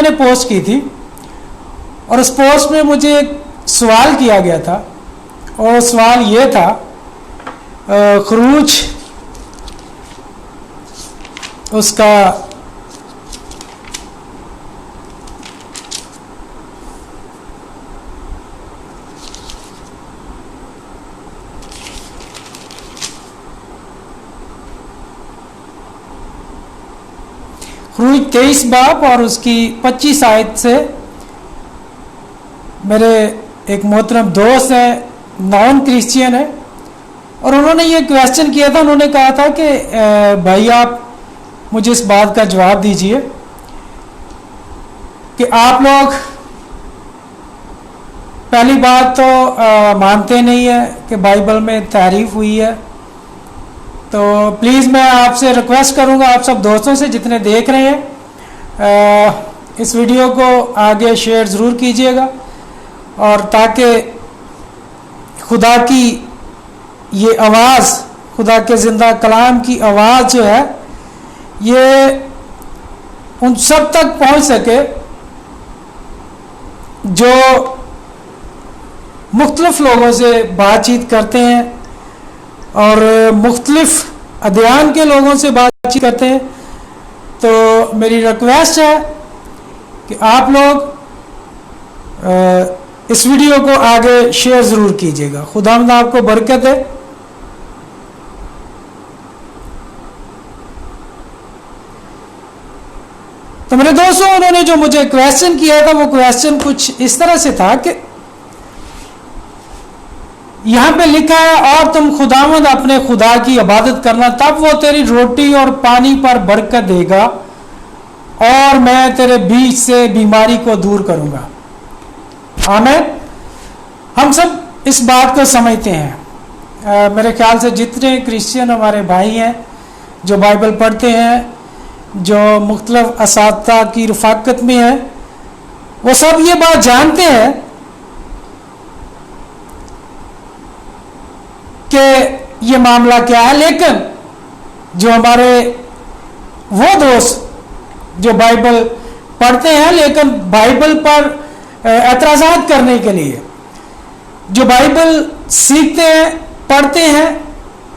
نے پوسٹ کی تھی اور اس پوسٹ میں مجھے ایک سوال کیا گیا تھا اور سوال یہ تھا خروج اس کا خروج 23 باب اور اس کی 25 آیت سے میرے ایک محترم دوست ہیں نان کرسچین ہے اور انہوں نے یہ کویسچن کیا تھا. انہوں نے کہا تھا کہ بھائی آپ مجھے اس بات کا جواب دیجئے کہ آپ لوگ پہلی بات تو مانتے نہیں ہیں کہ بائبل میں تعریف ہوئی ہے. تو پلیز میں آپ سے ریکویسٹ کروں گا آپ سب دوستوں سے جتنے دیکھ رہے ہیں اس ویڈیو کو آگے شیئر ضرور کیجئے گا اور تاکہ خدا کی یہ آواز خدا کے زندہ کلام کی آواز جو ہے یہ ان سب تک پہنچ سکے جو مختلف لوگوں سے بات چیت کرتے ہیں اور مختلف ادیان کے لوگوں سے بات چیت کرتے ہیں. تو میری ریکویسٹ ہے کہ آپ لوگ اس ویڈیو کو آگے شیئر ضرور کیجیے گا. خداوند آپ کو برکت دے. تو میرے دوستوں انہوں نے جو مجھے کویسچن کیا تھا وہ کویسچن کچھ اس طرح سے تھا کہ یہاں پہ لکھا ہے اور تم خداوند اپنے خدا کی عبادت کرنا تب وہ تیری روٹی اور پانی پر برکت دے گا اور میں تیرے بیچ سے بیماری کو دور کروں گا. آمین. ہم سب اس بات کو سمجھتے ہیں. میرے خیال سے جتنے کرسچین ہمارے بھائی ہیں جو بائبل پڑھتے ہیں جو مختلف اساتذہ کی رفاقت میں ہیں وہ سب یہ بات جانتے ہیں کہ یہ معاملہ کیا ہے. لیکن جو ہمارے وہ دوست جو بائبل پڑھتے ہیں لیکن بائبل پر اعتراضات کرنے کے لیے جو بائبل سیکھتے ہیں پڑھتے ہیں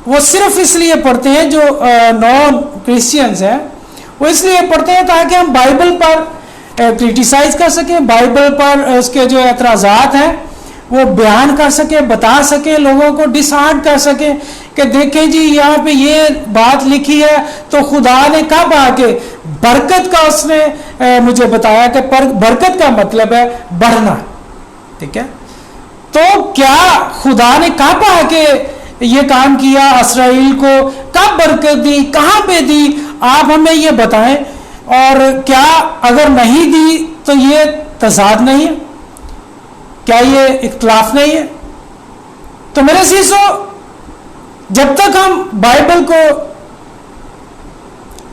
وہ صرف اس لیے پڑھتے ہیں جو نان کرسچینز ہیں وہ اس لیے پڑھتے ہیں تاکہ ہم بائبل پر کرٹیسائز کر سکیں بائبل پر اس کے جو اعتراضات ہیں وہ بیان کر سکیں بتا سکیں لوگوں کو ڈسہارٹ کر سکیں کہ دیکھیں جی یہاں پہ یہ بات لکھی ہے تو خدا نے کب آ کے برکت کا اس نے مجھے بتایا کہ برکت کا مطلب ہے بڑھنا. ٹھیک ہے. تو کیا خدا نے کب آ کے یہ کام کیا اسرائیل کو کب برکت دی کہاں پہ دی آپ ہمیں یہ بتائیں اور کیا اگر نہیں دی تو یہ تضاد نہیں ہے کیا یہ اختلاف نہیں ہے. تو میرے سیسو جب تک ہم بائبل کو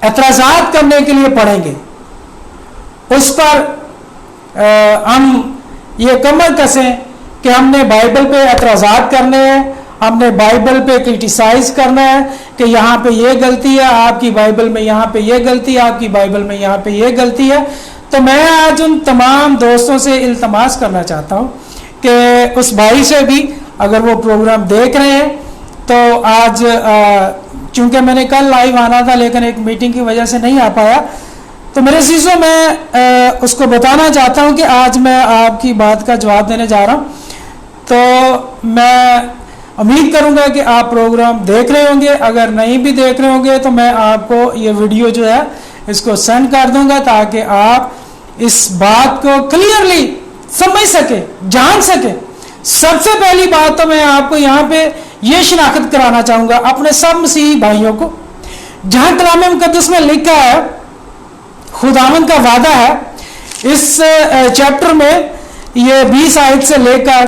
اعتراضات کرنے کے لیے پڑھیں گے اس پر ہم یہ کمر کسیں کہ ہم نے بائبل پہ اعتراضات کرنے ہیں ہم نے بائبل پہ کرٹیسائز کرنا ہے کہ یہاں پہ یہ غلطی ہے آپ کی بائبل میں یہاں پہ یہ غلطی ہے آپ کی بائبل میں یہاں پہ یہ غلطی ہے. تو میں آج ان تمام دوستوں سے التماس کرنا چاہتا ہوں کہ اس بھائی سے بھی اگر وہ پروگرام دیکھ رہے ہیں تو آج چونکہ میں نے کل لائیو آنا تھا لیکن ایک میٹنگ کی وجہ سے نہیں آ پایا تو میرے عزیزوں میں اس کو بتانا چاہتا ہوں کہ آج میں آپ کی بات کا جواب دینے جا رہا ہوں. تو میں امید کروں گا کہ آپ پروگرام دیکھ رہے ہوں گے اگر نہیں بھی دیکھ رہے ہوں گے تو میں آپ کو یہ ویڈیو جو ہے اس کو سینڈ کر دوں گا تاکہ آپ اس بات کو کلیئرلی سمجھ سکیں جان سکیں. سب سے پہلی بات تو میں آپ کو یہاں پہ یہ شناخت کرانا چاہوں گا اپنے سب مسیحی بھائیوں کو جہاں کلام مقدس میں لکھا ہے خداوند کا وعدہ ہے اس چیپٹر میں یہ 20 آیت سے لے کر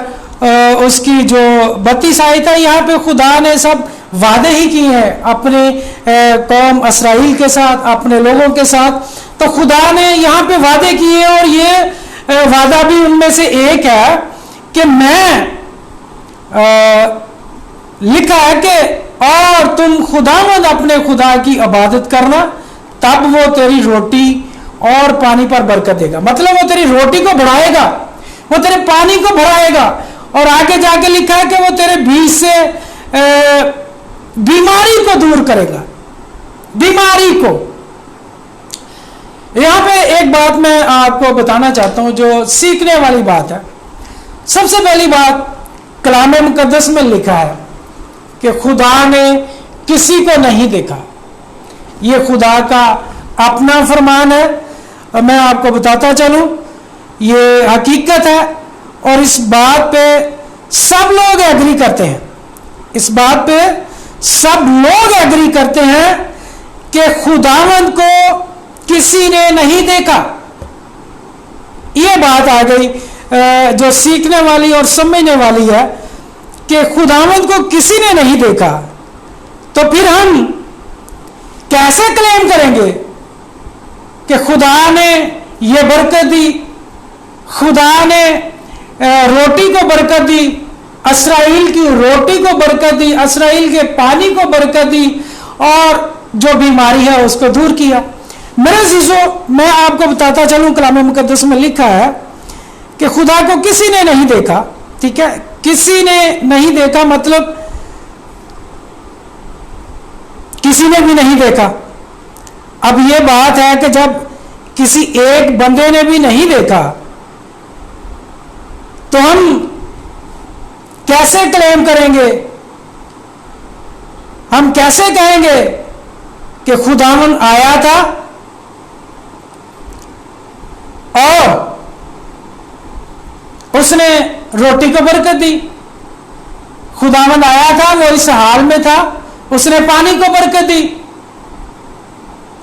اس کی جو 32 آیت ہے یہاں پہ خدا نے سب وعدے ہی کیے ہیں اپنے قوم اسرائیل کے ساتھ اپنے لوگوں کے ساتھ. تو خدا نے یہاں پہ وعدے کیے اور یہ وعدہ بھی ان میں سے ایک ہے کہ میں لکھا ہے کہ اور تم خداوند اپنے خدا کی عبادت کرنا تب وہ تیری روٹی اور پانی پر برکت دے گا. مطلب وہ تیری روٹی کو بڑھائے گا, وہ تیرے پانی کو بڑھائے گا, اور آگے جا کے لکھا ہے کہ وہ تیرے بیچ سے بیماری کو دور کرے گا, بیماری کو. یہاں پہ ایک بات میں آپ کو بتانا چاہتا ہوں جو سیکھنے والی بات ہے. سب سے پہلی بات کلام مقدس میں لکھا ہے کہ خدا نے کسی کو نہیں دیکھا. یہ خدا کا اپنا فرمان ہے, اور میں آپ کو بتاتا چلوں یہ حقیقت ہے, اور اس بات پہ سب لوگ ایگری کرتے ہیں. اس بات پہ سب لوگ ایگری کرتے ہیں کہ خداوند کو کسی نے نہیں دیکھا. یہ بات آ گئی جو سیکھنے والی اور سمجھنے والی ہے کہ خداوند کو کسی نے نہیں دیکھا. تو پھر ہم کیسے کلیم کریں گے کہ خدا نے یہ برکت دی, خدا نے روٹی کو برکت دی, اسرائیل کی روٹی کو برکت دی, اسرائیل کے پانی کو برکت دی, اور جو بیماری ہے اس کو دور کیا. میرے عزیزو, میں آپ کو بتاتا چلوں کلام مقدس میں لکھا ہے کہ خدا کو کسی نے نہیں دیکھا. ٹھیک ہے, کسی نے نہیں دیکھا مطلب کسی نے بھی نہیں دیکھا. اب یہ بات ہے کہ جب کسی ایک بندے نے بھی نہیں دیکھا تو ہم کیسے کلیم کریں گے, ہم کیسے کہیں گے کہ خداوند آیا تھا اور اس نے روٹی کو برکت دی. خداوند آیا تھا, وہ اس حال میں تھا, اس نے پانی کو برکت دی.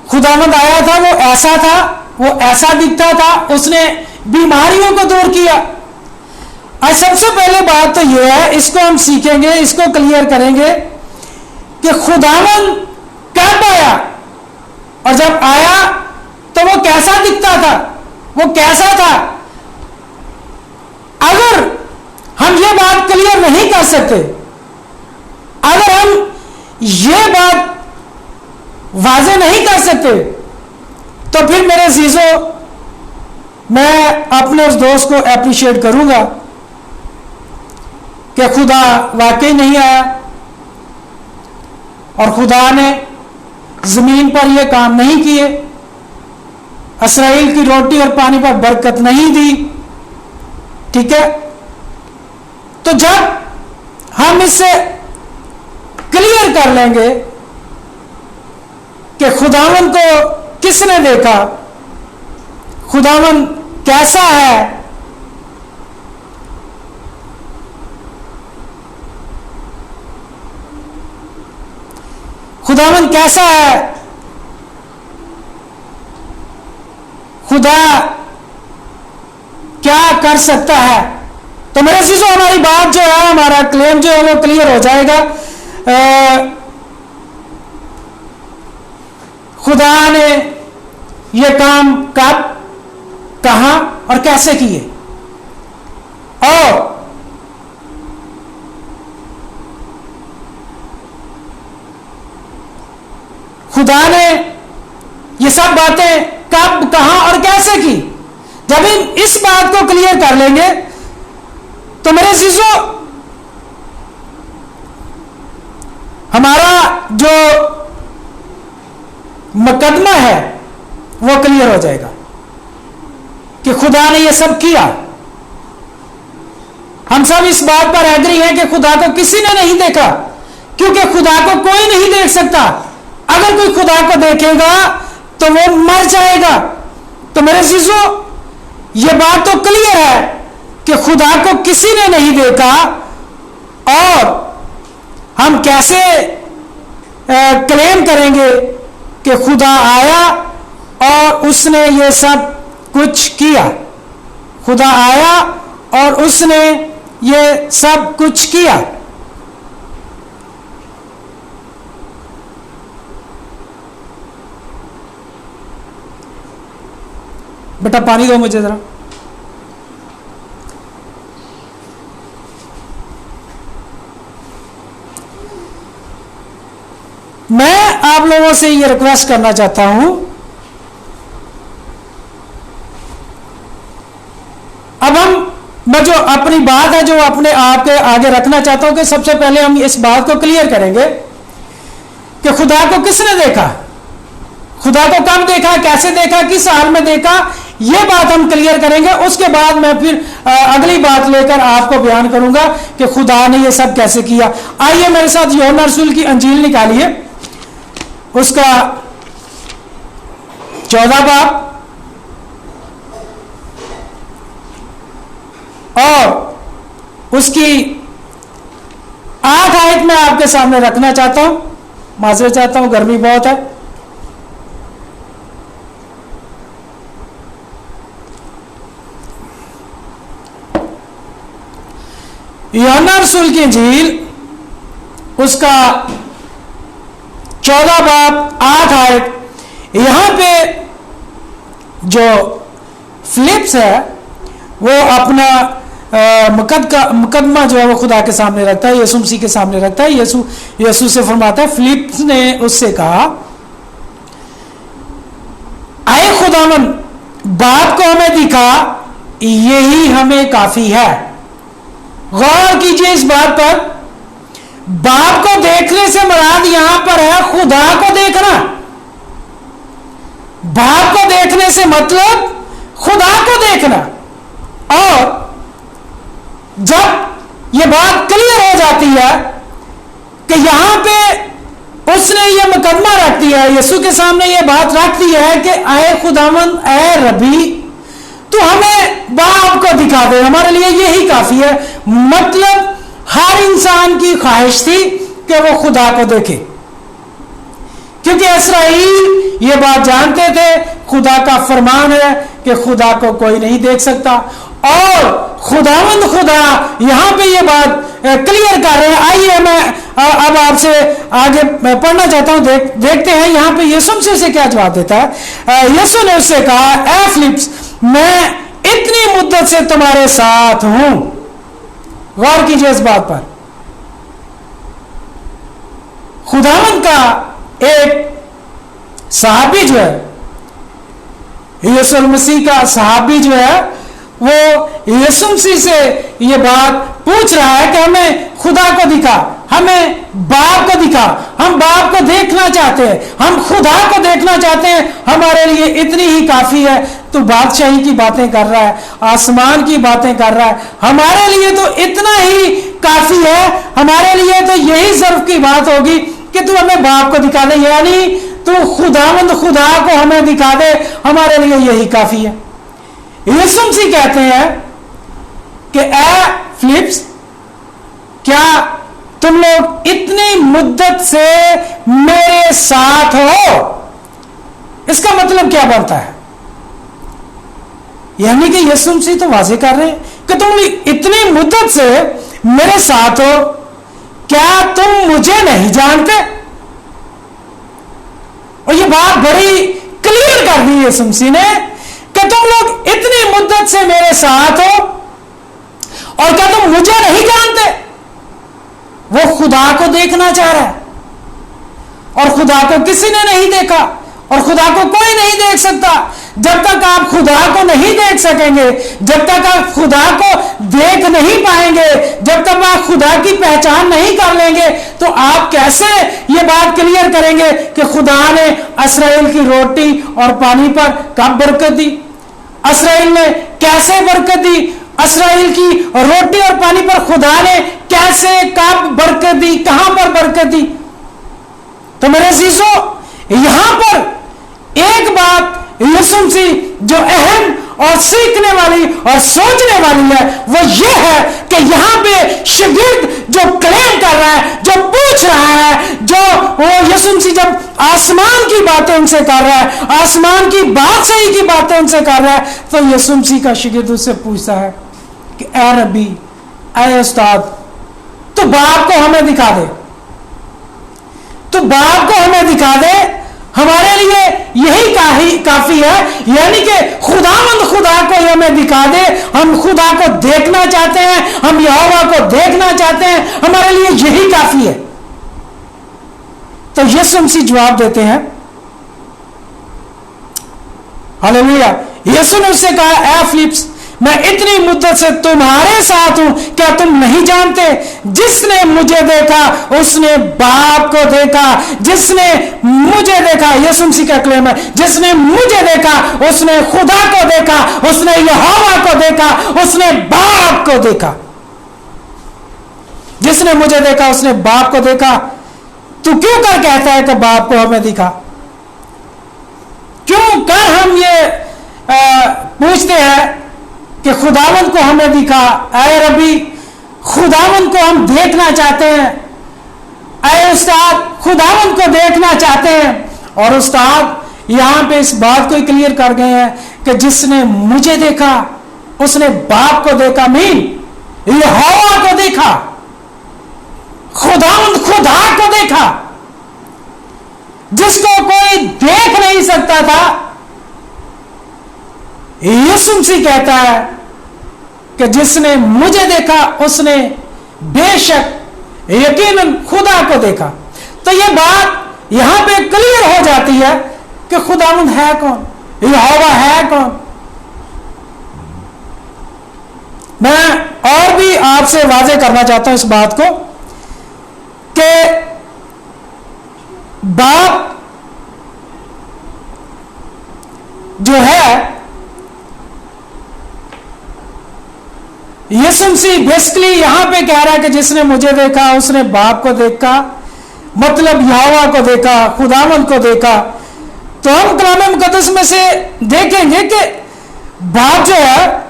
خداوند آیا تھا, وہ ایسا تھا, وہ ایسا دکھتا تھا, اس نے بیماریوں کو دور کیا. اور سب سے پہلے بات تو یہ ہے, اس کو ہم سیکھیں گے, اس کو کلیئر کریں گے کہ خداوند کب آیا, اور جب آیا تو وہ کیسا دکھتا تھا, وہ کیسا تھا. اگر ہم یہ بات کلیئر نہیں کر سکتے, اگر ہم یہ بات واضح نہیں کر سکتے, تو پھر میرے عزیزو میں اپنے اس دوست کو اپریشیٹ کروں گا کہ خدا واقعی نہیں آیا, اور خدا نے زمین پر یہ کام نہیں کیے, اسرائیل کی روٹی اور پانی پر برکت نہیں دی. ٹھیک ہے, تو جب ہم اس سے کلیئر کر لیں گے کہ خداوند کو کس نے دیکھا, خداوند کیسا ہے, خداوند کیسا ہے, خدا کیا کر سکتا ہے, تو میرے عزیزو ہماری بات جو ہے, ہمارا کلیم جو ہے وہ کلیئر ہو جائے گا. خدا نے یہ کام کب, کہاں اور کیسے کیے, اور خدا نے یہ سب باتیں کب, کہاں اور کیسے کی. جب ہم اس بات کو کلیئر کر لیں گے تو میرے عزیزو ہمارا جو مقدمہ ہے وہ کلیئر ہو جائے گا کہ خدا نے یہ سب کیا. ہم سب اس بات پر ایگری ہیں کہ خدا کو کسی نے نہیں دیکھا, کیونکہ خدا کو کوئی نہیں دیکھ سکتا. اگر کوئی خدا کو دیکھے گا تو وہ مر جائے گا. تو میرے عزیزو یہ بات تو کلیئر ہے کہ خدا کو کسی نے نہیں دیکھا, اور ہم کیسے کلیم کریں گے کہ خدا آیا اور اس نے یہ سب کچھ کیا. خدا آیا اور اس نے یہ سب کچھ کیا. بیٹا پانی دو مجھے ذرا. میں آپ لوگوں سے یہ ریکویسٹ کرنا چاہتا ہوں अब मैं जो अपनी बात है जो अपने आप के आगे रखना चाहता हूं कि सबसे पहले हम इस बात को क्लियर करेंगे कि खुदा को किसने देखा, खुदा को कब देखा, कैसे देखा, किस हाल में देखा, यह बात हम क्लियर करेंगे। उसके बाद मैं फिर अगली बात लेकर आपको बयान करूंगा कि खुदा ने यह सब कैसे किया। आइए मेरे साथ यूहन्ना रसूल की अंजील निकालिए, उसका 14 बाब और उसकी 8 आयत में आपके सामने रखना चाहता हूं। माजरे चाहता हूं, गर्मी बहुत है। यूहन्ना रसूल की इंजील उसका 14 बाब 8 आयत, यहां पे जो फिलिप्स है वो अपना मुकदमा जो है वो खुदा के सामने रखता है, यीशु मसीह के सामने रखता है। यीशु से फरमाता है, फिलिप्स ने उससे कहा, आए खुदावन बाप को हमें दिखा, यही हमें काफी है। गौर कीजिए इस बात पर, बाप को देखने से मुराद यहां पर है खुदा को देखना। बाप को देखने से मतलब खुदा को देखना। और जब यह बात क्लियर हो जाती है कि यहां पे उसने यह मुकदमा रख दिया है, यीशु के सामने यह बात रख दी है कि आए खुदावंद, ऐ रबी, तो हमें बाप को दिखा दे, हमारे लिए यही काफी है। मतलब हर इंसान की ख्वाहिश थी कि वो खुदा को देखे, क्योंकि इस्राएल ये बात जानते थे, खुदा का फरमान है कि खुदा को कोई नहीं देख सकता। और खुदावंद खुदा यहां पे ये बात क्लियर कर रहे हैं। आइए मैं अब आपसे आगे मैं पढ़ना चाहता हूं, देखते हैं यहां पे यीशु मसीह से क्या जवाब देता है। यीशु ने उससे कहा, ए फिलिप्स, मैं इतनी मुद्दत से तुम्हारे साथ हूं। गौर कीजिए इस बात पर, खुदावंद का एक सहाबी जो है, यीशु मसीह का सहाबी जो है, वो यीशु मसीह से ये बात पूछ रहा है कि हमें खुदा को दिखा, हमें बाप को दिखा, हम बाप को देखना चाहते हैं, हम खुदा को देखना चाहते हैं, हमारे लिए इतनी ही काफी है। तो बादशाही की बातें कर रहा है, आसमान की बातें कर रहा है, हमारे लिए तो इतना ही काफी है, हमारे लिए तो यही ज़र्फ की बात होगी कि तू हमें बाप को दिखा दे, यानी तू खुदावंद खुदा को हमें दिखा दे, हमारे लिए यही काफी है। यीशु मसीह कहते हैं कि ए फिलिप्स, क्या तुम लोग इतनी मुद्दत से मेरे साथ हो? इसका मतलब क्या बनता है? यानी कि यीशु मसीह तो वाज़ेह कर रहे हैं कि तुम इतनी मुद्दत से मेरे साथ हो, क्या तुम मुझे नहीं जानते? और ये बात बड़ी क्लियर कर दी यीशु मसीह ने कि तुम लोग इतनी मुद्दत से मेरे साथ हो और क्या तुम मुझे नहीं जानते? वो खुदा को देखना चाह रहा है, और खुदा को किसी ने नहीं देखा, और खुदा को कोई नहीं देख सकता। जब तक आप खुदा को नहीं देख सकेंगे, जब तक आप खुदा को देख नहीं पाएंगे, जब तक आप खुदा की पहचान नहीं कर लेंगे, तो आप कैसे ये बात क्लियर करेंगे कि खुदा ने इस्राएल की रोटी और पानी पर कब बरकत दी, इस्राएल ने कैसे बरकत दी, इस्राएल की रोटी और पानी पर खुदा ने कैसे कब बरकत दी, कहां पर बरकत दी? तो मेरे अजीजों, यहां पर एक बात यीशु मसीह जो अहम और सीखने वाली और सोचने वाली है, वो ये है कि यहां पे शागिर्द जो क्लेम कर रहा है, जो पूछ रहा है, जो वो यीशु मसीह जब आसमान की बातें उनसे कर रहा है, आसमान की बादशाही की बातें उनसे कर रहा है, तो यीशु मसीह का शागिर्द उससे पूछता है कि ऐ रबी, ऐ उस्ताद, तो बाप को हमें दिखा दे, तो बाप को हमें दिखा दे, हमारे लिए यही काफी है। यानी कि खुदावंद खुदा को हमें दिखा दे, हम खुदा को देखना चाहते हैं, हम यहोवा को देखना चाहते हैं, हमारे लिए यही काफी है। तो यीशु मसीह जवाब देते हैं, हालेलुया। यीशु ने उससे कहा, ए फिलिप्स, मैं इतनी मुद्दत से तुम्हारे साथ हूं, क्या तुम नहीं जानते? जिसने मुझे देखा उसने बाप को देखा। जिसने मुझे देखा, यीशु मसीह का क्लेम है, जिसने मुझे देखा उसने खुदा को देखा, उसने यहोवा को देखा, उसने बाप को देखा। जिसने मुझे देखा उसने बाप को देखा। तू क्यों कर कहता है कि बाप को हमें दिखा? क्यों कर हम ये पूछते हैं कि खुदावंद को हमें दिखा? ऐ रबी, खुदावंद को हम देखना चाहते हैं। ऐ उस्ताद, खुदावंद को देखना चाहते हैं। और उस्ताद यहां पे इस बात को क्लियर कर गए हैं कि जिसने मुझे देखा उसने बाप को देखा, मीन यहोवा को देखा, खुदावंद खुदा को देखा, जिसको कोई देख नहीं सकता था। यीशु मसीह कहता है कि जिसने मुझे देखा उसने बेशक यकीनन खुदा को देखा। तो यह बात यहां पे क्लियर हो जाती है कि खुदावंद है कौन, यहोवा है कौन। मैं और भी आपसे वाज़ेह करना चाहता हूं इस बात को कि बाप जो है, यीशु मसीह बेसिकली यहां पे कह रहा है कि जिसने मुझे देखा उसने बाप को देखा, मतलब यहोवा को देखा, खुदावंद को देखा। तो हम कलाम मुकद्दस में से देखेंगे कि बाप जो है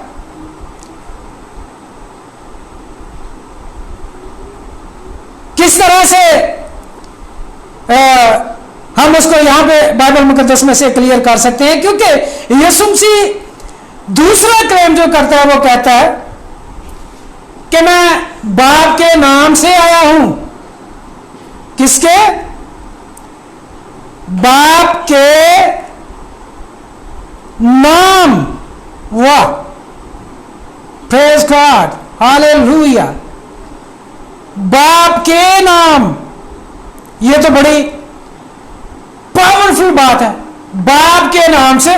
किस तरह से हम उसको यहां पे बाइबल मुकद्दस में से क्लियर कर सकते हैं। क्योंकि यीशु मसीह दूसरा क्लेम जो करता है वो कहता है कि मैं बाप के नाम से आया हूं। किसके? बाप के नाम। वाह, प्रेज गॉड, हालेलुया। बाप के नाम, ये तो बड़ी पावरफुल बात है। बाप के नाम से,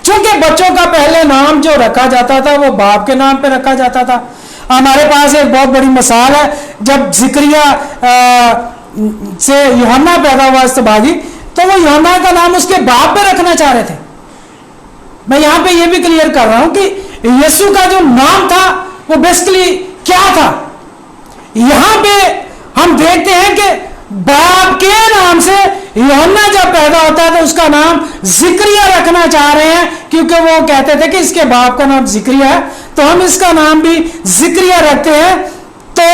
क्योंकि बच्चों का पहले नाम जो रखा जाता था वो बाप के नाम पे रखा जाता था। हमारे पास एक बहुत बड़ी मिसाल है, जब जिक्रिया से यूहन्ना पैदा हुआ इस्तबागी, तो वो यूहन्ना का नाम उसके बाप पे रखना चाह रहे थे। मैं यहां पे ये भी क्लियर कर रहा हूं कि यीशु का जो नाम था वो बेसिकली क्या था। यहां पे हम देखते हैं कि बाप के नाम से यूहन्ना जब पैदा होता है तो उसका नाम जिक्रिया रखना चाह रहे हैं, क्योंकि वो कहते थे कि इसके बाप का नाम जिक्रिया है, तो हम इसका नाम भी जिक्रिया रखते हैं। तो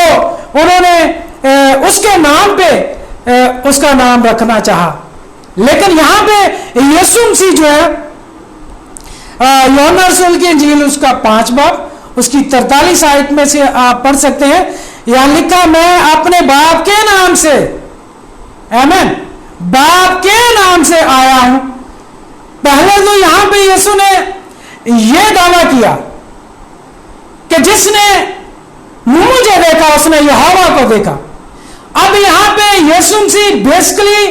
उन्होंने उसके नाम पे उसका नाम रखना चाहा। लेकिन यहां पे यीशु मसीह जो है, यूहन्ना रसूल की इंजील उसका 5 बाब उसकी 43 आयत में से आप पढ़ सकते हैं। यहां लिखा, मैं अपने बाप के नाम से, आमीन, बाप के नाम से आया हूं। पहले तो यहां पे यीशु ने यह दावा किया कि जिसने मुझे देखा उसने यहोवा को देखा। अब यहां पे यीशु मसीह बेसिकली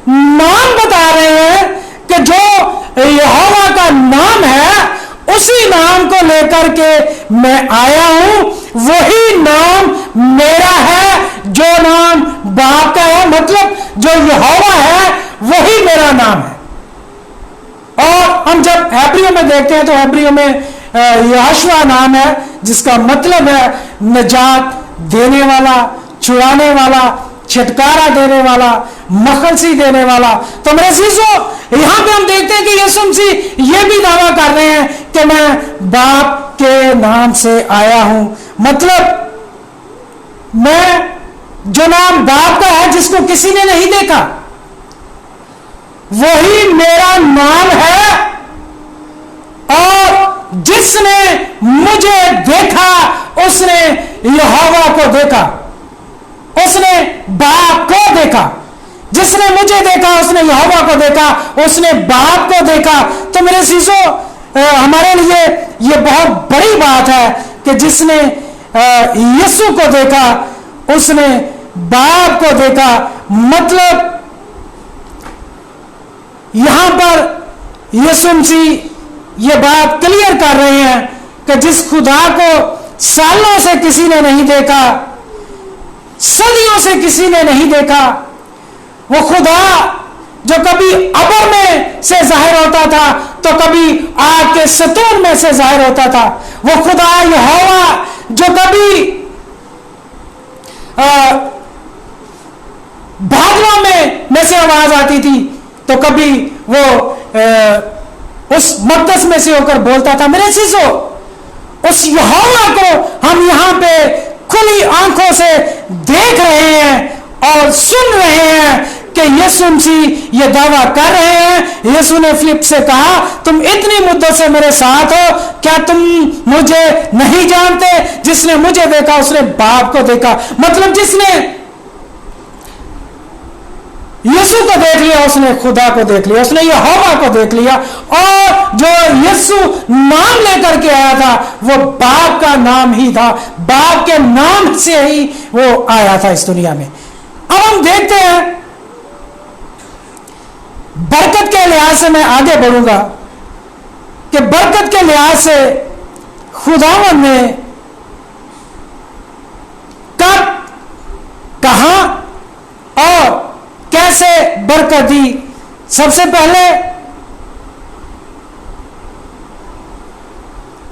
नाम बता रहे हैं कि जो यहोवा का नाम है उसी नाम को लेकर के मैं आया हूं। वही नाम मेरा है जो नाम बाप का है, मतलब जो यहोवा है वही मेरा नाम है। और हम जब हेब्रियों में देखते हैं तो हेब्रियों में यहोशुआ नाम है, जिसका मतलब है निजात देने वाला, छुड़ाने वाला, छुटकारा देने वाला, मखलसी देने वाला। तो मेरे अजीजों, यहां पे हम देखते हैं कि यीशु मसीह ये भी दावा कर रहे हैं कि मैं बाप के नाम से आया हूं, मतलब मैं जो नाम बाप का है जिसको किसी ने नहीं देखा वही मेरा नाम है। और जिसने मुझे देखा उसने यहोवा को देखा, उसने बाप को देखा। जिसने मुझे देखा उसने यहोवा को देखा, उसने बाप को देखा। तो मेरे अजीजों, हमारे लिए यह बहुत बड़ी बात है कि जिसने यीशु को देखा उसने बाप को देखा। मतलब यहां पर यीशु मसीह ये बात क्लियर कर रहे हैं कि जिस खुदा को सालों से किसी ने नहीं देखा, सदियों से किसी ने नहीं देखा, वो खुदा जो कभी अबर में से जाहिर होता था तो कभी आग के सतून में से जाहिर होता था, वो खुदा यहोवा जो कभी बादलों में से आवाज आती थी तो कभी वो उस मकदस में से होकर बोलता था। मेरे चीजों, उस यहोवा को हम यहां पे खुली आंखों से देख रहे हैं और सुन रहे हैं कि यीशु मसीह ये दावा कर रहे हैं। यीशु ने फिलिप से कहा, तुम इतनी मुद्दों से मेरे साथ हो, क्या तुम मुझे नहीं जानते? जिसने मुझे देखा उसने बाप को देखा। मतलब जिसने यीशु को देख लिया उसने खुदा को देख लिया, उसने यहोवा को देख लिया। और जो यीशु नाम लेकर के आया था वो बाप का नाम ही था, बाप के नाम से ही वो आया था इस दुनिया में। अब हम देखते हैं, बरकत के लिहाज से मैं आगे बढ़ूंगा कि बरकत के लिहाज से खुदावन ने कब, कहां और कैसे बरकत दी। सबसे पहले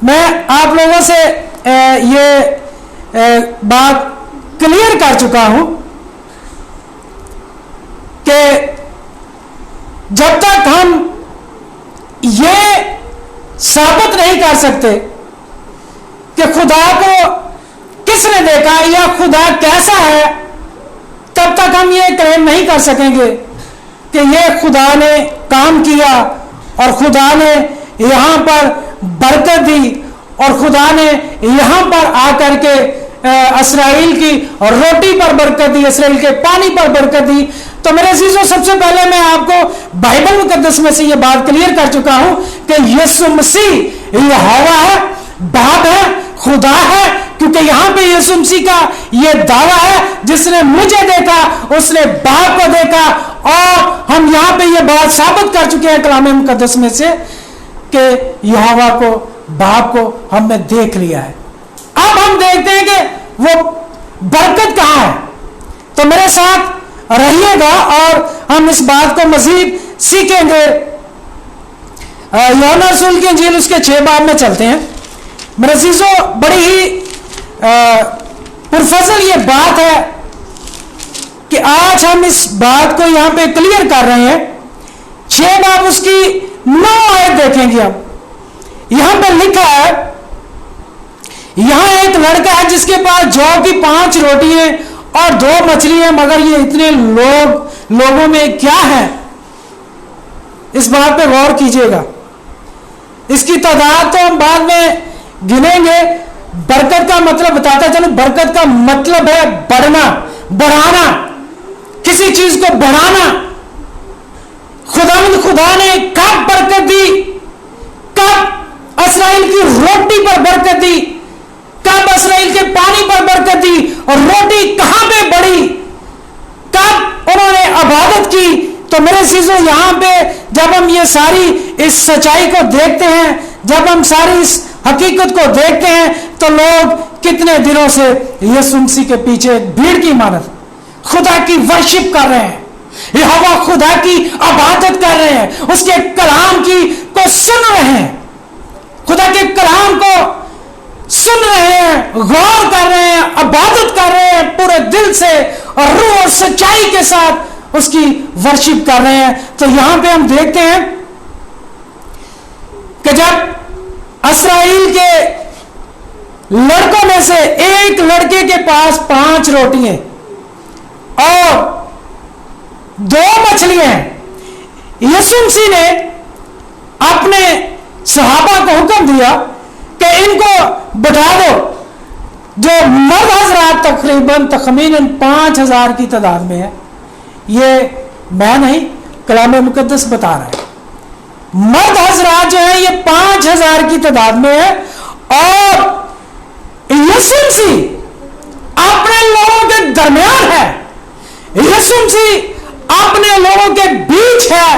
मैं आप लोगों से ये बात क्लियर कर चुका हूं कि जब तक हम ये साबित नहीं कर सकते कि खुदा को किसने देखा या खुदा कैसा है, तब तक हम ये क्लेम नहीं कर सकेंगे कि ये खुदा ने काम किया और खुदा ने यहां पर बरकत दी और खुदा ने यहां पर आकर के इस्राएल की रोटी पर बरकत दी, इस्राएल के पानी पर बरकत दी। तो मेरे अजीजों, सबसे पहले मैं आपको बाइबल मुकद्दस में से ये बात क्लियर कर चुका हूं कि यीशु मसीह यहोवा है, बाप है, खुदा है, क्योंकि यहां पे यीशु मसीह का ये दावा है, जिसने मुझे देखा उसने बाप को देखा। और हम यहां पे ये बात साबित कर चुके हैं कलाम मुकद्दस में से कि यहोवा को, बाप को हमने देख लिया है। अब हम देखते हैं कि वो बरकत कहां है। तो मेरे साथ रहिएगा और हम इस बात को मजीद सीखेंगे। यूहन्ना रसूल की इंजील उसके 6 बाब में चलते हैं। मेरे अजीजों, बड़ी ही पुरफजल ये बात है कि आज हम इस बात को यहां पे क्लियर कर रहे हैं। 6 बाब उसकी 9 आयत देखेंगे। हम यहां पे लिखा है, यहां एक लड़का है जिसके पास जौ की 5 रोटी है और 2 मछली है, मगर ये इतने लोगों में क्या है? इस बात पे गौर कीजिएगा। इसकी तादाद तो हम बाद में गिनेंगे। बरकत का मतलब बताता चलो। बरकत का मतलब है बढ़ना, बढ़ाना, किसी चीज को बढ़ाना। खुदा ने कब बरकत दी? कब इस्राएल की रोटी पर बरकत दी? कब इस्राएल के पानी पर बरकत दी? और रोटी कहां पे बढ़ी? कब उन्होंने इबादत की? तो मेरे चीजों, यहां पे जब हम ये सारी इस सच्चाई को देखते हैं, जब हम सारी इस हकीकत को देखते हैं, तो लोग कितने दिनों से यीशु मसीह के पीछे भीड़ की मानत, खुदा की वर्शिप कर रहे हैं, यहोवा खुदा की इबादत कर रहे हैं, उसके कलाम को सुन रहे हैं, खुदा के कलाम को सुन रहे हैं, गौर कर रहे हैं, इबादत कर रहे हैं पूरे दिल से और रूह और सच्चाई के साथ उसकी वर्शिप कर रहे हैं। तो यहां पे हम देखते हैं कि जब इस्राएल के लड़कों में से एक लड़के के पास 5 रोटियां और 2 मछलियां हैं, यीशु मसीह ने अपने सहाबा को हुक्म दिया कि इनको बैठा दो। जो मर्द हजरात तकरीबन तखमीनन 5000 की तादाद में है, ये मैं नहीं, कलाम मुकद्दस बता रहा है। मर्द हजरात जो है ये 5000 की तादाद में है और यीशु मसीह अपने लोगों के दरमियान है, यीशु मसीह अपने लोगों के बीच है,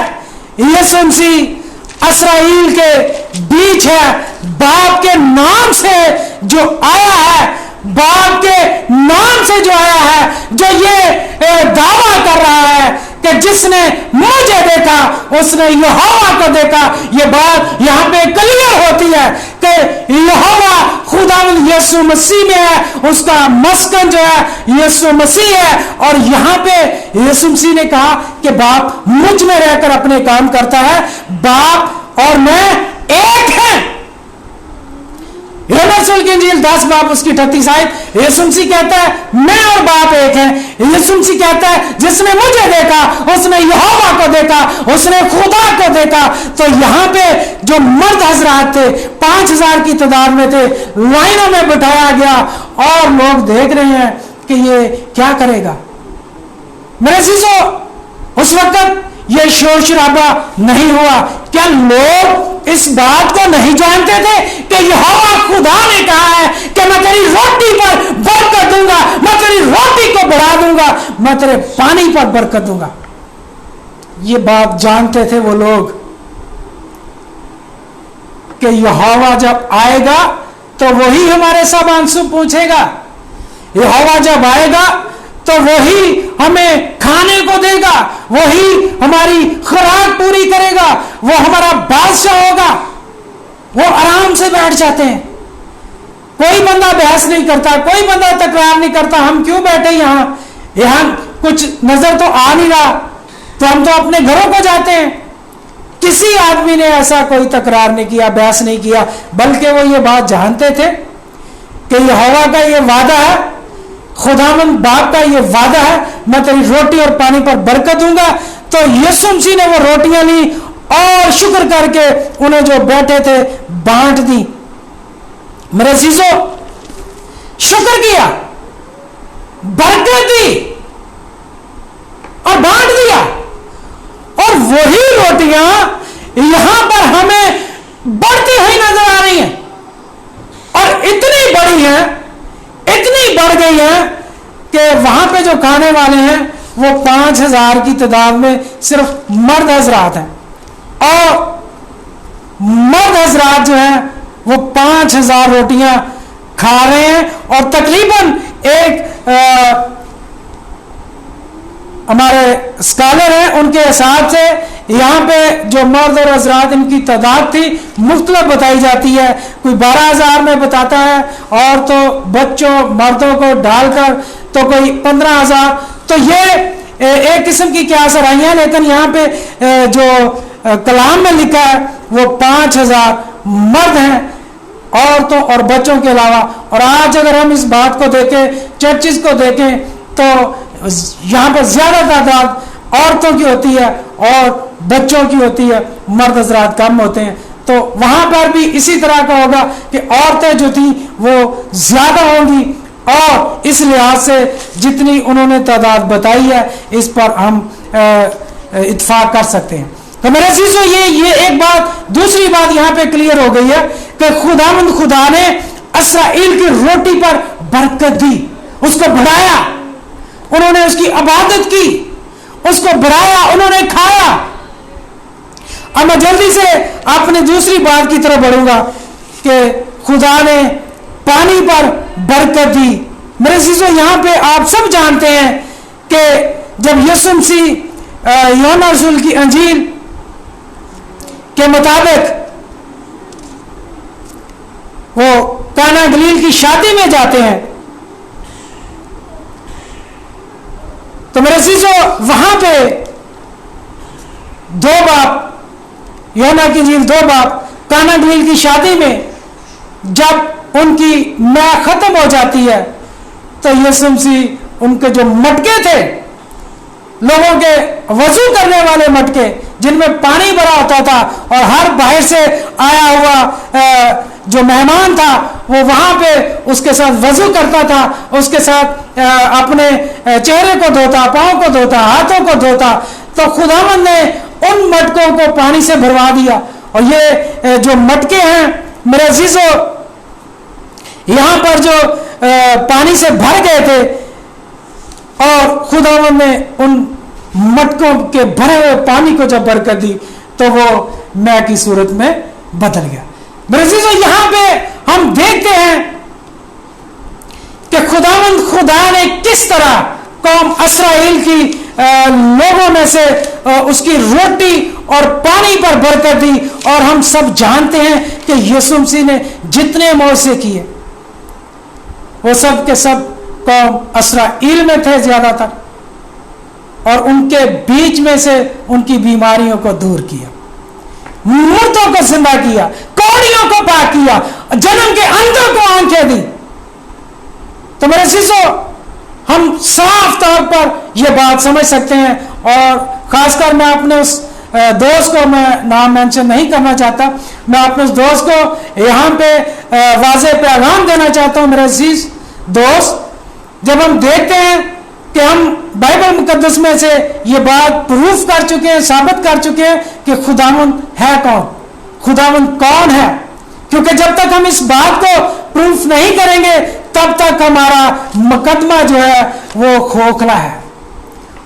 यीशु मसीह इस्राएल के बीच है, बाप के नाम से جو آیا ہے, باپ کے نام سے جو آیا ہے, جو یہ دعویٰ کر رہا ہے کہ جس نے مجھے دیکھا اس نے یہوہ کو دیکھا, یہ بات یہاں پہ کلیئر ہوتی ہے کہ یہوہ خداوند یسوع مسیح میں ہے, اس کا مسکن جو ہے یسوع مسیح ہے. اور یہاں پہ یسوع مسیح نے کہا کہ باپ مجھ میں رہ کر اپنے کام کرتا ہے, باپ اور میں ایک ہیں. یوحنا رسول کی انجیل 10 باب اس کی 38 آیت, یسوع مسیح کہتا ہے میں اور باپ ایک ہیں. یسوع مسیح کہتا ہے جس نے مجھے دیکھا اس نے یہوہ کو دیکھا, اس نے خدا کو دیکھا. تو یہاں پہ جو مرد حضرات تھے 5000 کی تعداد میں تھے, لائنوں میں بٹھایا گیا اور لوگ دیکھ رہے ہیں کہ یہ کیا کرے گا. میرے عزیزو, اس وقت یہ شور شرابہ نہیں ہوا. کیا لوگ اس بات کو نہیں جانتے تھے کہ یہوہ خدا نے کہا ہے کہ میں تیری روٹی پر برکت دوں گا, میں تیری روٹی کو بڑھا دوں گا, میں تیرے پانی پر برکت دوں گا. یہ بات جانتے تھے وہ لوگ کہ یہوہ جب آئے گا تو وہی ہمارے سب آنسو پوچھے گا. یہوہ جب آئے گا تو وہی ہمیں کھانے کو دے گا, وہی ہماری خوراک پوری کرے گا, وہ ہمارا بادشاہ ہوگا. وہ آرام سے بیٹھ جاتے ہیں, کوئی بندہ بحث نہیں کرتا, کوئی بندہ تکرار نہیں کرتا. ہم کیوں بیٹھے یہاں کچھ نظر تو آ نہیں رہا تو ہم تو اپنے گھروں کو جاتے ہیں. کسی آدمی نے ایسا کوئی تکرار نہیں کیا, بحث نہیں کیا, بلکہ وہ یہ بات جانتے تھے کہ یہوہ کا یہ وعدہ ہے, خداوند باپ کا یہ وعدہ ہے, میں تیری روٹی اور پانی پر برکت دوں گا. تو یسوع مسیح نے وہ روٹیاں لی اور شکر کر کے انہیں جو بیٹھے تھے بانٹ دی. میرے عزیزو, شکر کیا, برکت دی اور بانٹ دیا, اور وہی روٹیاں یہاں پر ہمیں بڑھتی ہوئی نظر آ رہی ہیں, اور اتنی بڑی ہیں, اتنی بڑھ گئی ہیں کہ وہاں پہ جو کھانے والے ہیں وہ 5000 کی تعداد میں صرف مرد حضرات ہیں, اور مرد حضرات جو ہیں وہ 5000 روٹیاں کھا رہے ہیں. اور تقریباً ایک ہمارے اسکالر ہیں ان کے حساب سے یہاں پہ جو مرد اور حضرات ان کی تعداد تھی مختلف بتائی جاتی ہے. کوئی 12000 میں بتاتا ہے, اور تو بچوں مردوں کو ڈال کر تو کوئی 15000. تو یہ ایک قسم کی کیا سرائیاں, لیکن یہاں پہ جو کلام میں لکھا ہے وہ 5000 مرد ہیں عورتوں اور بچوں کے علاوہ. اور آج اگر ہم اس بات کو دیکھیں, چرچز کو دیکھیں, تو یہاں پر زیادہ تعداد عورتوں کی ہوتی ہے اور بچوں کی ہوتی ہے, مرد حضرات کم ہوتے ہیں. تو وہاں پر بھی اسی طرح کا ہوگا کہ عورتیں جو تھیں وہ زیادہ ہوں گی, اور اس لحاظ سے جتنی انہوں نے تعداد بتائی ہے اس پر ہم اتفاق کر سکتے ہیں. تو میرے عزیزو, یہ ایک بات. دوسری بات یہاں پہ کلیئر ہو گئی ہے کہ خداوند خدا نے اسرائیل کی روٹی پر برکت دی, اس کو بڑھایا, انہوں نے اس کی عبادت کی, اس کو بڑھایا, انہوں نے کھایا. اب میں جلدی سے اپنی دوسری بات کی طرف بڑھوں گا کہ خدا نے پانی پر برکت دی. میرے عزیزو, یہاں پہ آپ سب جانتے ہیں کہ جب یسوع مسیح یوحنا رسول کی انجیل کے مطابق وہ کانا گلیل کی شادی میں جاتے ہیں, تو میرے عزیزو وہاں پہ 2 باب یوحنا کی انجیل 2 باب کانا گلیل کی شادی میں جب ان کی میع ختم ہو جاتی ہے تو یسوع مسیح ان کے جو مٹکے تھے, لوگوں کے وضو کرنے والے مٹکے جن میں پانی بھرا ہوتا تھا, اور ہر باہر سے آیا ہوا جو مہمان تھا وہ وہاں پہ اس کے ساتھ وضو کرتا تھا, اس کے ساتھ اپنے چہرے کو دھوتا, پاؤں کو دھوتا, ہاتھوں کو دھوتا. تو خداوند نے ان مٹکوں کو پانی سے بھروا دیا. اور یہ جو مٹکے ہیں میرے عزیزو, یہاں پر جو پانی سے بھر گئے تھے, اور خداوند نے ان مٹکوں کے بھرے ہوئے پانی کو جب برکت دی تو وہ میع کی صورت میں بدل گیا. میرے عزیزو, یہاں پہ ہم دیکھتے ہیں खुदावंद खुदा ने किस तरह कौम इसराइल की लोगों में से उसकी रोटी और पानी पर बरकत दी। और हम सब जानते हैं कि यीशु मसीह ने जितने मौजे किए वो सब के सब कौम इसराइल में थे ज्यादातर, और उनके बीच में से उनकी बीमारियों को दूर किया, मुर्दों को जिंदा किया, कौड़ियों को पाक किया, जन्म के अंधों को आंखें दी। तो मेरे शिष्यों, हम साफ तौर पर यह बात समझ सकते हैं। और खासकर मैं अपने उस दोस्त को, मैं नाम मेंशन नहीं करना चाहता, मैं अपने उस दोस्त को यहाँ पे वाज़े पैगाम देना चाहता हूँ। मेरे अजीज दोस्त, जब हम देखते हैं कि हम बाइबल मुकद्दस में से ये बात प्रूफ कर चुके हैं, साबित कर चुके हैं कि खुदावंद है कौन, खुदावंद कौन है, क्योंकि जब तक हम इस बात को प्रूफ नहीं करेंगे तब तक हमारा मुकदमा जो है वो खोखला है।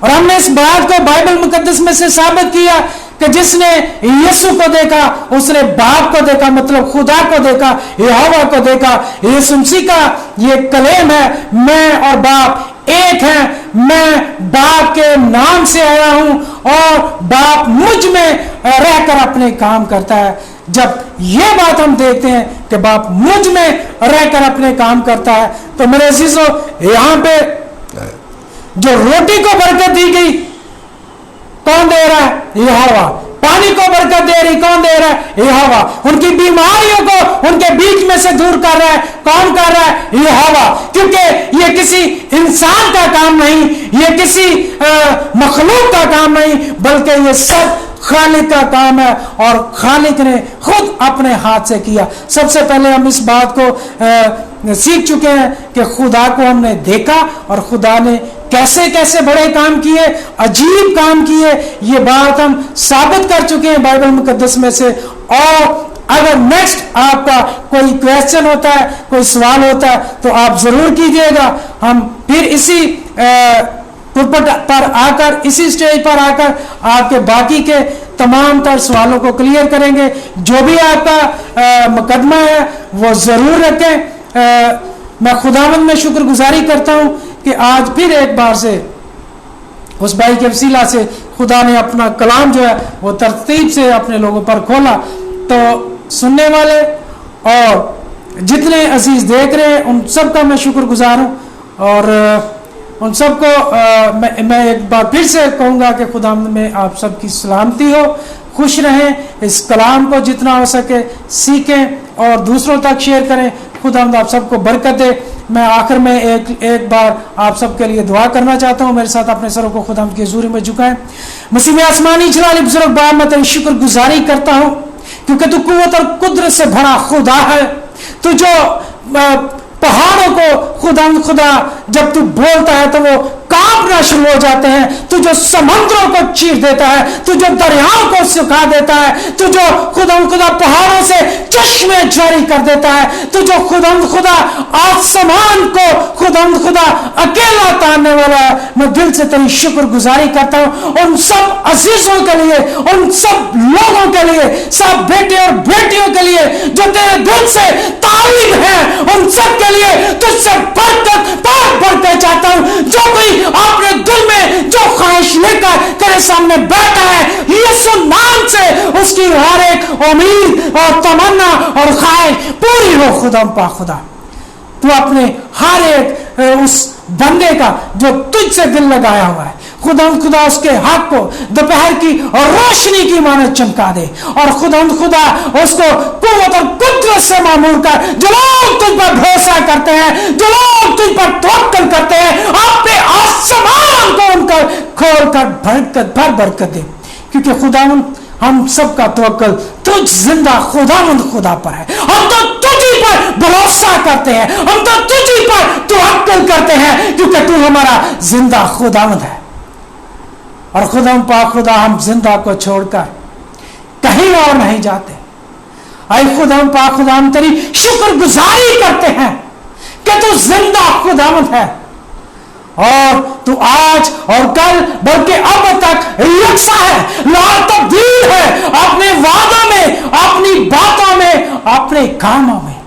और हमने इस बात को बाइबल मुकद्दस में से साबित किया कि जिसने यीशु को देखा उसने बाप को देखा, मतलब खुदा को देखा, यहोवा को देखा। यीशु मसीह का ये कलेम है, मैं और बाप एक हैं, मैं बाप के नाम से आया हूं और बाप मुझ में रहकर अपने काम करता है। जब ये बात हम देखते हैं कि बाप मुझ में रहकर अपने काम करता है, तो मेरे अजीजों, यहां पे जो रोटी को बरकत दी गई कौन दे रहा है? यहोवा। पानी को बरकत दे रही कौन दे रहा है? यहोवा। उनकी बीमारियों को उनके बीच में से दूर कर रहा है कौन कर रहा है? यहोवा। क्योंकि ये किसी इंसान का काम नहीं, ये किसी मखलूक का काम नहीं, बल्कि ये सब खालिक का काम है और खालिक ने खुद अपने हाथ से किया। सबसे पहले हम इस बात को सीख चुके हैं कि खुदा को हमने देखा और खुदा ने कैसे कैसे बड़े काम किए, अजीब काम किए, ये बात हम साबित कर चुके हैं बाइबल मुकद्दस में से। और अगर नेक्स्ट आपका कोई क्वेश्चन होता है, कोई सवाल होता है, तो आप जरूर कीजिएगा। हम फिर इसी पुरपट पर आकर, इसी स्टेज पर आकर आपके बाकी के तमाम तर सवालों को क्लियर करेंगे। जो भी आपका मुकदमा है वो जरूर रखें। मैं खुदावंद में शुक्रगुजारी करता हूं कि आज फिर एक बार से उस भाई के वसीला से खुदा ने अपना कलाम जो है वो तरतीब से अपने लोगों पर खोला। तो सुनने वाले और जितने अजीज देख रहे हैं उन सब का मैं शुक्रगुजार हूँ। और उन सबको मैं एक बार फिर से कहूँगा कि खुदा में आप सबकी सलामती हो, खुश रहें, इस कलाम को जितना हो सके सीखें और दूसरों तक शेयर करें। खुदा आप सबको बरकत दे। मैं आखिर में एक बार आप सबके लिए दुआ करना चाहता हूँ। मेरे साथ अपने सरों को खुदा की हज़ूरी में झुकाएं। मसीह में आसमानी जलाली बुजुर्ग बाप, मैं तेरी शुक्रगुजारी करता हूँ क्योंकि तू कुव्वत और कुदरत से भरा खुदा है। तू जो पहाड़ों को खुदा जब तू बोलता है तो वो कांपना शुरू हो जाते हैं। तू जो समंदरों को चीर देता है, तू जो दरियाओं को सुखा देता है, तू जो खुदा पहाड़ों से चश्मे जारी कर देता है, तू जो खुदा आसमान को खुदा अकेला तारने वाला है। मैं दिल से तेरी शुक्रगुजारी करता हूँ उन सब अजीजों के लिए, उन सब लोगों के लिए, सब बेटे और बेटियों के लिए जो तेरे दिल से तारीफ है, उन सब के लिए तुझसे बरकत चाहता हूँ। जो कोई अपने दिल में जो ख्वाहिश लेकर तेरे सामने बैठा है, यीशु नाम से उसकी हर एक उम्मीद और तमन्ना और ख्वाहिश पूरी हो। खुदा तू अपने हर एक उस बंदे का जो तुझसे दिल लगाया हुआ है, खुदा उसके हक को दोपहर की और रोशनी की मानद चमका दे। और खुदा उसको कुव्वत और कुदरत से मामूर कर। जो लोग तुझ पर भरोसा करते हैं, जो लोग तुझ पर तवक्कुल करते हैं, अपने आसमान को उनका खोल कर बरकत दे। क्योंकि खुदावंद हम सबका तवक्कुल तुझ जिंदा खुदा पर है। हम तो तुझी पर भरोसा करते हैं, हम तो तुझी पर तवक्कुल करते हैं क्योंकि तू हमारा जिंदा खुदावंद है। और खुदा हम जिंदा को छोड़कर कहीं और नहीं जाते। आई खुदा हम तेरी शुक्रगुजारी करते हैं कि तू जिंदा खुदावंद है और तू आज और कल बल्कि अब तक यकसा है, ला तब्दील है अपने वादों में, अपनी बातों में, अपने कामों में।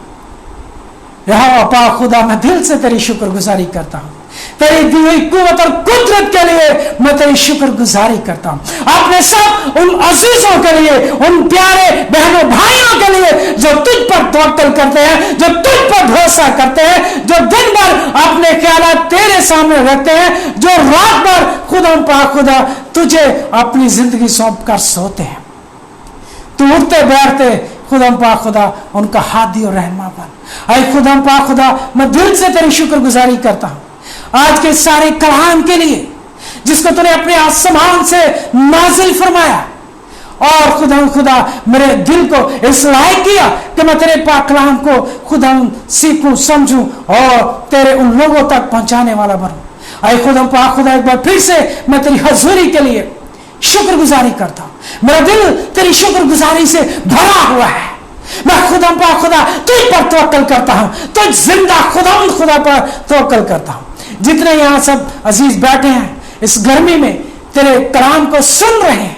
यहोवा पाक खुदा, मैं दिल से तेरी शुक्रगुजारी करता हूँ, तेरी दी हुई कुव्वत और कुदरत के लिए मैं तेरी शुक्रगुजारी करता हूँ। आपने सब उन अजीजों के लिए, उन प्यारे बहनों भाइयों के लिए जो तुझ पर तवक्कल करते हैं, जो तुझ पर भरोसा करते हैं, जो दिन भर अपने ख्यालात तेरे सामने रखते हैं, जो रात भर खुदा पाक खुदा तुझे अपनी जिंदगी सौंप कर सोते हैं। तू उठते बैठते खुदा पाक खुदा उनका हाथ दियो रहनुमा बन। ऐ खुदा पाक खुदा, मैं दिल से तेरी शुक्रगुजारी करता हूँ आज के सारे कलाम के लिए जिसको तूने अपने आसमान से नाजिल फरमाया, और खुदा मेरे दिल को इस लायक किया कि मैं तेरे पाक कलाम को खुदा सीखूं, समझूं और तेरे उन लोगों तक पहुंचाने वाला बनूं। ऐ खुदा पाक खुदा, एक बार फिर से मैं तेरी हजूरी के लिए शुक्रगुजारी करता हूं। मेरा दिल तेरी शुक्रगुजारी से भरा हुआ है। मैं खुदा पाक खुदा तुझ पर तवक्कल करता हूं, तुझ जिंदा खुदा पर तवक्कल करता हूं। जितने यहाँ सब अजीज बैठे हैं इस गर्मी में तेरे कलाम को सुन रहे हैं,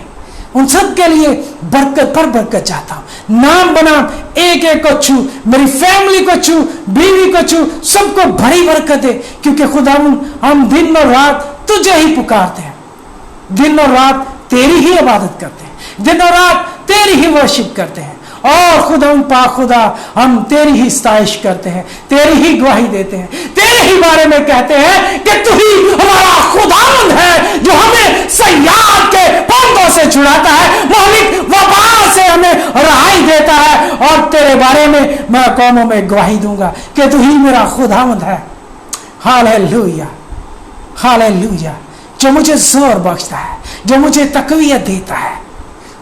उन सब के लिए बरकत पर बरकत चाहता हूं। नाम बनाम एक एक को छू, मेरी फैमिली को छू, बीवी को छू, सबको बड़ी बरकत दे, क्योंकि खुदा हम दिन और रात तुझे ही पुकारते हैं, दिन और रात तेरी ही इबादत करते हैं, दिन और रात तेरी ही वर्शिप करते हैं। और खुदा पाक खुदा हम तेरी ही सताइश करते हैं, तेरी ही गवाही देते हैं, तेरे ही बारे में कहते हैं कि तू ही हमारा खुदावंद है जो हमें सयाद के फंदों से छुड़ाता है, मौलिक वबा से हमें रहाई देता है। और तेरे बारे में मैं कौमों में गवाही दूंगा कि तू ही मेरा खुदावंद है। हालेलुया, हालेलुया, जो मुझे जोर बख्शता है, जो मुझे तकवीयत देता है।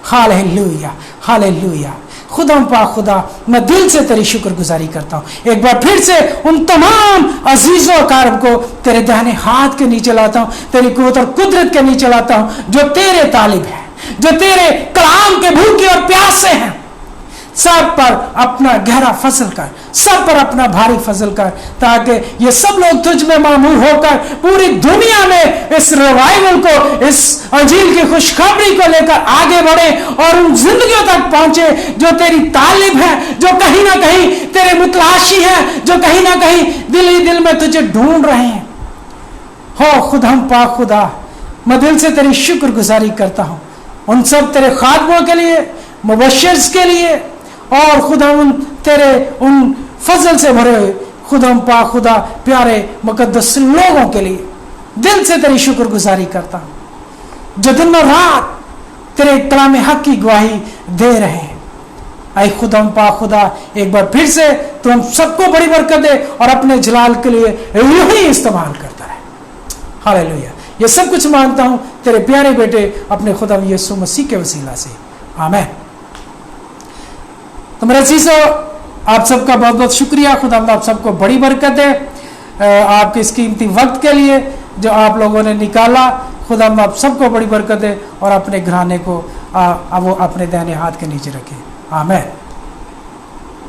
Hallelujah, hallelujah. खुदा पाक खुदा, मैं दिल से तेरी शुक्रगुजारी करता हूँ। एक बार फिर से उन तमाम अजीजों कारब को तेरे दाहिने हाथ के नीचे लाता हूँ, तेरी कुव्वत और कुदरत के नीचे लाता हूँ, जो तेरे तालिब हैं, जो तेरे कलाम के भूखे और प्यासे हैं। सब पर अपना गहरा फजल कर, सब पर अपना भारी फजल कर, ताकि ये सब लोग तुझ में मामूर होकर पूरी दुनिया में इस रिवाइवल को, इस अंजील की खुशखबरी को लेकर आगे बढ़े और उन जिंदगियों तक पहुंचे जो तेरी तालिब है, जो कहीं ना कहीं तेरे मुतलाशी है, जो कहीं ना कहीं दिल ही दिल में तुझे ढूंढ रहे हैं। हो खुदा पाक खुदा, मैं दिल से तेरी शुक्रगुजारी करता हूं उन सब तेरे खादमों के लिए, मुबश्शिर्स के लिए, और खुदा तेरे उन फजल से भरे हुए खुदा पाक खुदा प्यारे मुकद्दस लोगों के लिए दिल से तेरी शुक्रगुजारी करता हूं जो दिन और रात तेरे कलाम हक की गवाही दे रहे हैं। ऐ खुदा पाक खुदा, एक बार फिर से तू हम सबको बड़ी बरकत दे और अपने जलाल के लिए यूं ही इस्तेमाल करता रहे। हालेलुया। ये सब कुछ मांगता हूं तेरे प्यारे बेटे अपने खुदा यीशु मसीह के वसीला से, आमीन। तो मेरे अजीजों, आप सबका बहुत बहुत शुक्रिया। खुदा आप सबको बड़ी बरकत है आपके इस कीमती वक्त के लिए जो आप लोगों ने निकाला। खुदा आप सबको बड़ी बरकत है और अपने घराने को वो अपने दाहिने हाथ के नीचे रखे, आमीन।